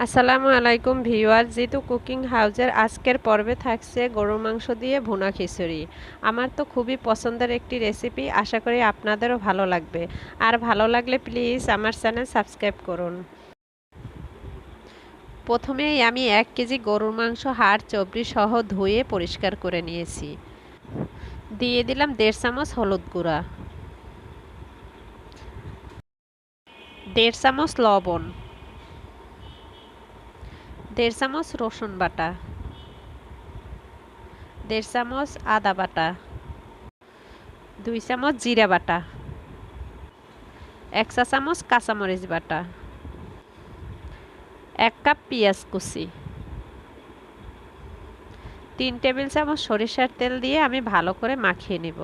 আসসালামু আলাইকুম viewer, Jitu cooking হাউজের আজকের পর্বে থাকছে গরুর মাংস দিয়ে ভুনা খিচুড়ি। আমার তো খুবই পছন্দের একটি রেসিপি, আশা করি আপনাদেরও ভালো লাগবে। আর ভালো লাগলে প্লিজ আমার চ্যানেল সাবস্ক্রাইব করুন। প্রথমেই আমি 1 কেজি গরুর মাংস হাড় চর্বি সহ ধুয়ে পরিষ্কার করে নিয়েছি। দিয়ে দিলাম 1.5 চামচ হলুদ গুঁড়া, 1.5 চামচ লবণ, 1.5 চামচ রসুন বাটা, 1.5 চামচ আদা বাটা, 2 চামচ জিরা বাটা, 1 চা চামচ কাঁচামরিচ বাটা, 1 কাপ পেঁয়াজ কুচি, 3 টেবিল চামচ সরিষার তেল দিয়ে আমি ভালো করে মাখিয়ে নেব।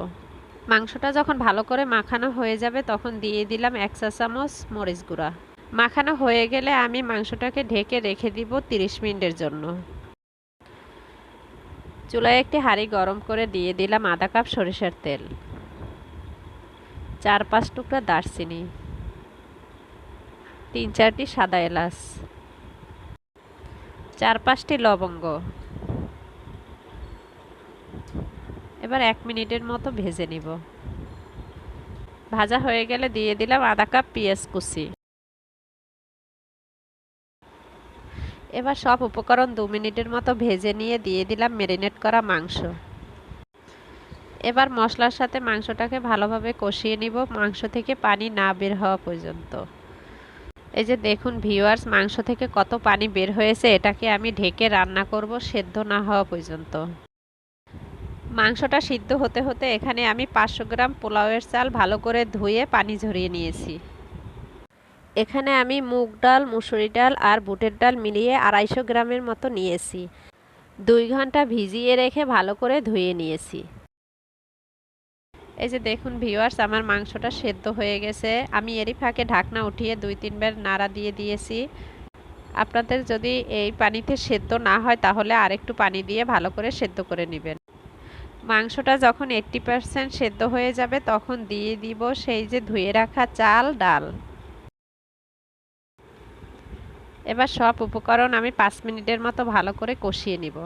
মাংসটা যখন ভালো করে মাখানো হয়ে যাবে তখন দিয়ে দিলাম 1 চা চামচ মরিচ গুঁড়া। মাখানো হয়ে গেলে আমি মাংসটাকে ঢেকে রেখে দিব 30 মিনিটের জন্য। চুলায় একটি হাঁড়ি গরম করে দিয়ে দিলাম আধা কাপ সরিষার তেল, 4-5 টুকরা দারচিনি, 3-4টি সাদা এলাচ, 4-5টি লবঙ্গ। এবার 1 মিনিটের মতো ভেজে নিব। ভাজা হয়ে গেলে দিয়ে দিলাম আধা কাপ পেঁয়াজ কুচি। এবার সব উপকরণ 2 মিনিটের মতো ভেজে নিয়ে দিয়ে দিলাম ম্যারিনেট করা মাংস। এবার মশলার সাথে মাংসটাকে ভালোভাবে কষিয়ে নিব, মাংস থেকে পানি না বের হওয়া পর্যন্ত। এই যে দেখুন ভিউয়ার্স, মাংস থেকে কত পানি বের হয়েছে। এটাকে আমি ঢেকে রান্না করব সেদ্ধ না হওয়া পর্যন্ত। মাংসটা সিদ্ধ হতে হতে এখানে আমি 500 গ্রাম পোলাওয়ের চাল ভালো করে ধুয়ে পানি ঝরিয়ে নিয়েছি। এখানে আমি মুগ ডাল, মুসুরি ডাল আর বুটের ডাল মিলিয়ে 250 গ্রামের মতো নিয়েছি। 2 ঘন্টা ভিজিয়ে রেখে ভালো করে ধুয়ে নিয়েছি। এই যে দেখুন ভিউয়ার্স, আমার মাংসটা সেদ্ধ হয়ে গেছে। আমি এরই ফাঁকে ঢাকনা উঠিয়ে 2-3 বার নাড়া দিয়ে দিয়েছি। আপনাদের যদি এই পানিতে সেদ্ধ না হয় তাহলে আরেকটু পানি দিয়ে ভালো করে সেদ্ধ করে নেবেন। মাংসটা যখন 80% সেদ্ধ হয়ে যাবে তখন দিয়ে দিব সেই যে ধুয়ে রাখা চাল, ডাল। এবার সব উপকরণ আমি 5 মিনিটের মতো ভালো করে কষিয়ে নিব।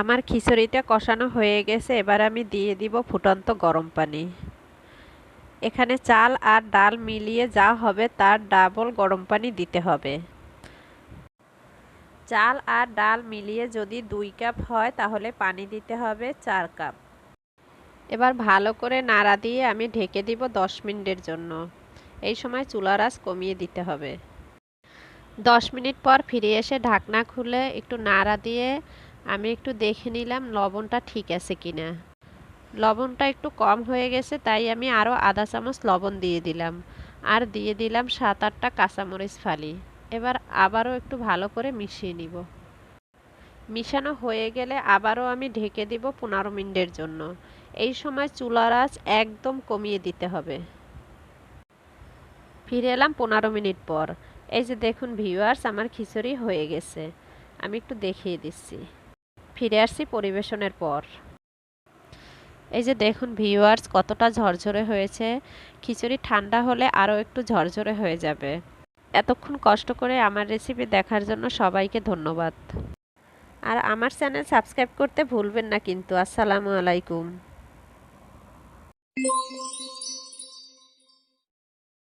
আমার খিচুড়িটা কষানো হয়ে গেছে। এবার আমি দিয়ে দিব ফুটন্ত গরম পানি। এখানে চাল আর ডাল মিলিয়ে যা হবে তার ডাবল গরম পানি দিতে হবে। চাল আর ডাল মিলিয়ে যদি 2 কাপ হয় তাহলে পানি দিতে হবে 4 কাপ। এবার ভালো করে নাড়া দিয়ে আমি ঢেকে দিব 10 মিনিটের জন্য। এই সময় চুলার আঁচ কমিয়ে দিতে হবে। 10 মিনিট পর ফিরে এসে ঢাকনা খুলে একটু নাড়া দিয়ে আমি একটু দেখে নিলাম লবণটা ঠিক আছে কিনা। লবণটা একটু কম হয়ে গেছে, তাই আমি আরও আধা চামচ লবণ দিয়ে দিলাম। আর দিয়ে দিলাম 7-8টা কাঁচামরিচ ফালি। এবার আবারও একটু ভালো করে মিশিয়ে নিব। মিশানো হয়ে গেলে আবারও আমি ঢেকে দিব 15 মিনিটের জন্য। এই সময় চুলার আঁচ একদম কমিয়ে দিতে হবে। ফিরে এলাম 15 মিনিট পর। এই যে দেখুন ভিউয়ার্স, আমার খিচুড়ি হয়ে গেছে। আমি একটু দেখিয়ে দিচ্ছি। ফিরে আসছি পরিবেশনের পর। এই যে দেখুন ভিউয়ার্স, কতটা ঝরঝরে হয়েছে। খিচুড়ি ঠান্ডা হলে আরও একটু ঝরঝরে হয়ে যাবে। এতক্ষণ কষ্ট করে আমার রেসিপি দেখার জন্য সবাইকে ধন্যবাদ। আর আমার চ্যানেল সাবস্ক্রাইব করতে ভুলবেন না কিন্তু। আসসালামু আলাইকুম।